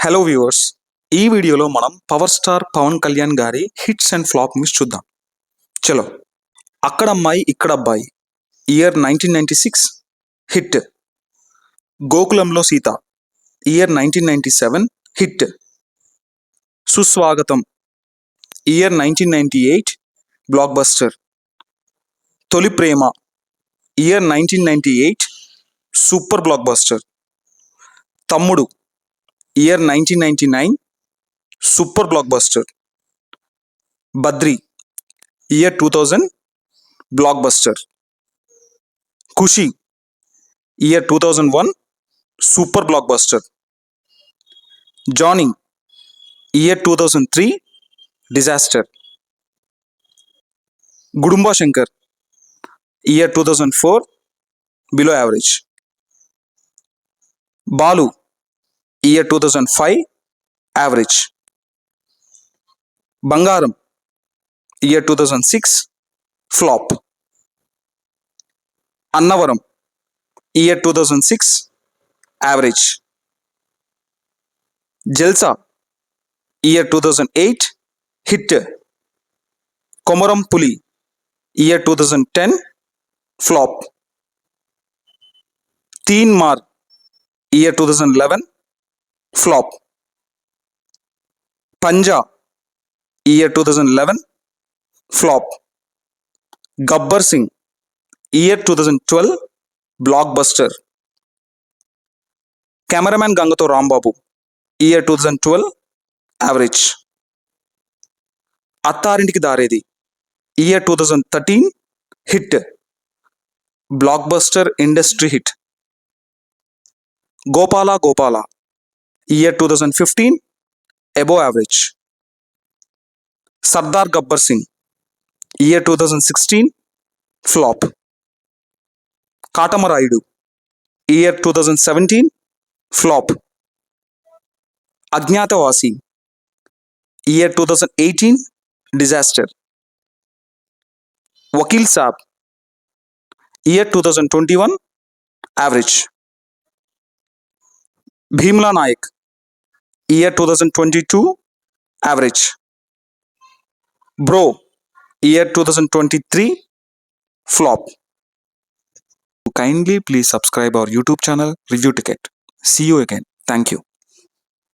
Hello viewers, ఈ వీడియోలో మనం పవర్ స్టార్ పవన్ కళ్యాణ్ గారి హిట్స్ అండ్ ఫ్లాప్ మూవీస్ చూద్దాం. చలో. Akkada Ammayi Ikkada Abbayi year 1996 hit. Gokulamlo Seetha year 1997 hit. Susvagatham year 1998 blockbuster. Tholi Prema year 1998 super blockbuster. Thammudu year 1999 super blockbuster. Badri year 2000 blockbuster. Kushi year 2001 super blockbuster. Johnny year 2003 disaster. Gudumba Shankar year 2004 below average. Balu year 2005 average. Bangaram year 2006 flop. Annavaram year 2006 average. Jalsa year 2008 hit. Komaram పులి year 2010 flop. Teen Maar year 2011 flop. Panjaa year 2011 flop. Gabbar Singh year 2012 blockbuster. Cameraman Gangatho Rambabu year 2012 average. Attarintiki Daredi year 2013 hit. Blockbuster industry hit. Gopala Gopala year 2015 above average. Sardaar Gabbar Singh year 2016 flop. Katamarayudu year 2017 flop. Agnyaathavaasi year 2018 disaster. Vakeel Saab year 2021 average. Bheemla Nayak year 2022 average. Bro year 2023 flop. Kindly please subscribe our YouTube channel Review Ticket. See you again. Thank you.